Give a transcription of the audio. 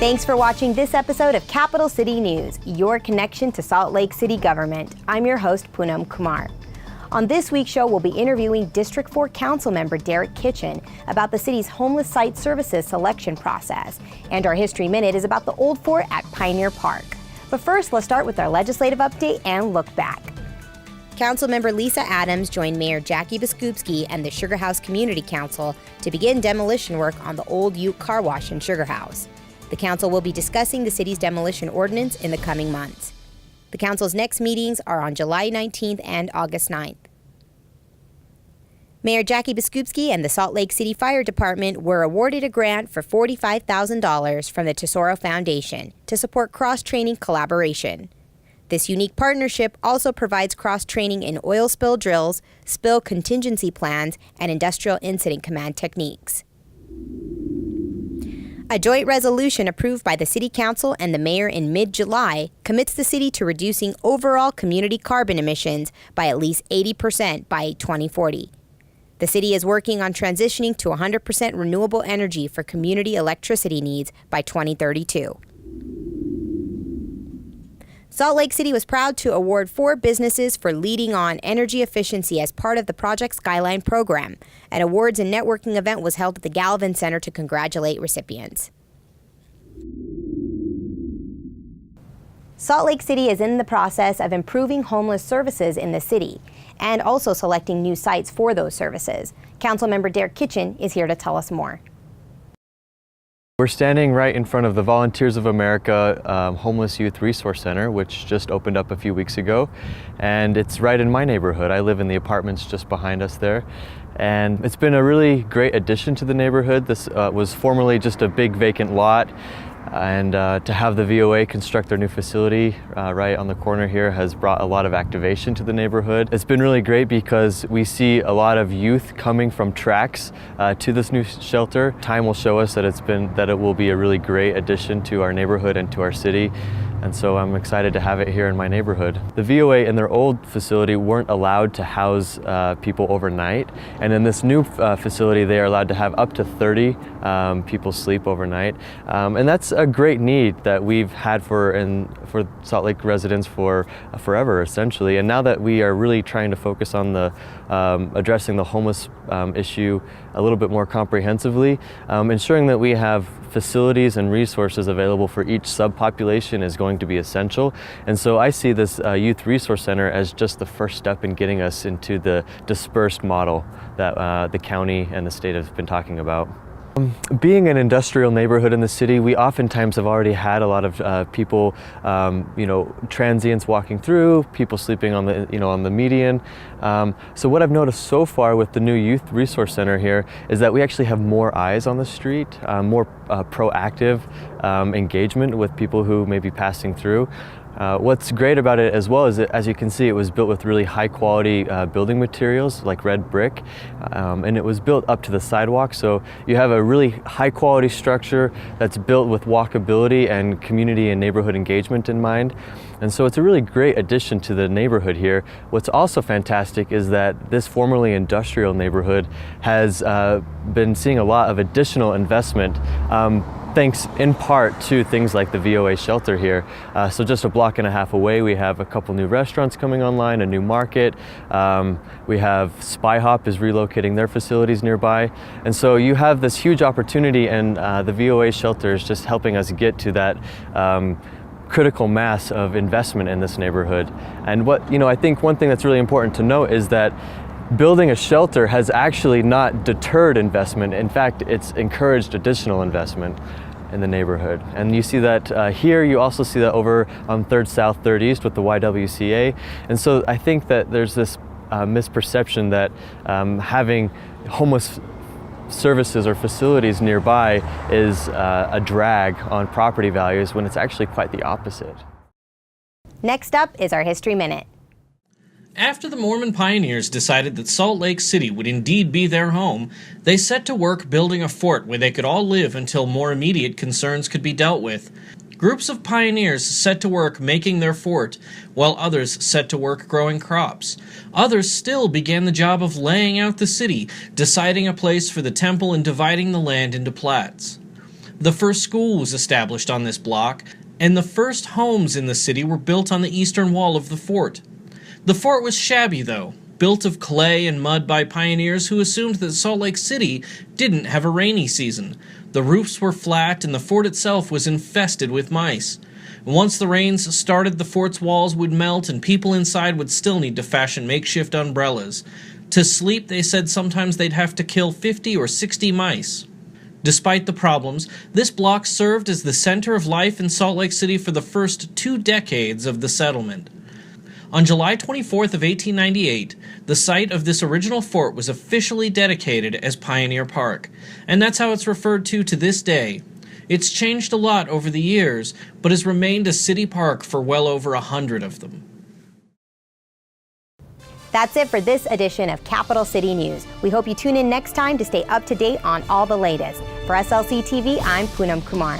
Thanks for watching this episode of Capital City News, your connection to Salt Lake City government. I'm your host, Poonam Kumar. On this week's show, we'll be interviewing District 4 Council Member Derek Kitchen about the city's homeless site services selection process. And our History Minute is about the old fort at Pioneer Park. But first, let's start with our legislative update and look back. Councilmember Lisa Adams joined Mayor Jackie Biskupski and the Sugar House Community Council to begin demolition work on the old Ute Car Wash in Sugar House. The council will be discussing the city's demolition ordinance in the coming months. The council's next meetings are on July 19th and August 9th. Mayor Jackie Biskupski and the Salt Lake City Fire Department were awarded a grant for $45,000 from the Tesoro Foundation to support cross-training collaboration. This unique partnership also provides cross-training in oil spill drills, spill contingency plans, and industrial incident command techniques. A joint resolution approved by the City Council and the Mayor in mid-July commits the city to reducing overall community carbon emissions by at least 80% by 2040. The city is working on transitioning to 100% renewable energy for community electricity needs by 2032. Salt Lake City was proud to award 4 businesses for leading on energy efficiency as part of the Project Skyline program. An awards and networking event was held at the Gallivan Center to congratulate recipients. Salt Lake City is in the process of improving homeless services in the city and also selecting new sites for those services. Councilmember Derek Kitchen is here to tell us more. We're standing right in front of the Volunteers of America Homeless Youth Resource Center, which just opened up a few weeks ago. And it's right in my neighborhood. I live in the apartments just behind us there. And it's been a really great addition to the neighborhood. This was formerly just a big vacant lot. And to have the VOA construct their new facility right on the corner here has brought a lot of activation to the neighborhood. It's been really great because we see a lot of youth coming from tracks to this new shelter. Time will show us that it will be a really great addition to our neighborhood and to our city. And so I'm excited to have it here in my neighborhood. The VOA in their old facility weren't allowed to house people overnight. And in this new facility, they are allowed to have up to 30 people sleep overnight. And that's a great need that we've had for Salt Lake residents for forever, essentially. And now that we are really trying to focus on addressing the homeless issue a little bit more comprehensively, ensuring that we have facilities and resources available for each subpopulation is going to be essential. And so I see this Youth Resource Center as just the first step in getting us into the dispersed model that the county and the state have been talking about. Being an industrial neighborhood in the city, we oftentimes have already had a lot of people, transients walking through, people sleeping on the median. So what I've noticed so far with the new Youth Resource Center here is that we actually have more eyes on the street, more proactive engagement with people who may be passing through. What's great about it as well is that, as you can see, it was built with really high quality building materials like red brick, and it was built up to the sidewalk, so you have a really high quality structure that's built with walkability and community and neighborhood engagement in mind. And so it's a really great addition to the neighborhood here. What's also fantastic is that this formerly industrial neighborhood has been seeing a lot of additional investment, thanks in part to things like the VOA shelter here. So just a block and a half away, we have a couple new restaurants coming online, a new market. We have Spy Hop is relocating their facilities nearby. And so you have this huge opportunity, and the VOA shelter is just helping us get to that critical mass of investment in this neighborhood. And I think one thing that's really important to note is that building a shelter has actually not deterred investment. In fact, it's encouraged additional investment in the neighborhood. And you see that here, you also see that over on 3rd South, 3rd East with the YWCA. And so I think that there's this misperception that having homeless services or facilities nearby is a drag on property values, when it's actually quite the opposite. Next up is our History Minute. After the Mormon pioneers decided that Salt Lake City would indeed be their home, they set to work building a fort where they could all live until more immediate concerns could be dealt with. Groups of pioneers set to work making their fort, while others set to work growing crops. Others still began the job of laying out the city, deciding a place for the temple and dividing the land into plats. The first school was established on this block, and the first homes in the city were built on the eastern wall of the fort. The fort was shabby, though, built of clay and mud by pioneers who assumed that Salt Lake City didn't have a rainy season. The roofs were flat, and the fort itself was infested with mice. Once the rains started, the fort's walls would melt, and people inside would still need to fashion makeshift umbrellas. To sleep, they said sometimes they'd have to kill 50 or 60 mice. Despite the problems, this block served as the center of life in Salt Lake City for the first 2 decades of the settlement. On July 24th of 1898, the site of this original fort was officially dedicated as Pioneer Park, and that's how it's referred to this day. It's changed a lot over the years, but has remained a city park for well over 100 of them. That's it for this edition of Capital City News. We hope you tune in next time to stay up to date on all the latest. For SLC TV, I'm Poonam Kumar.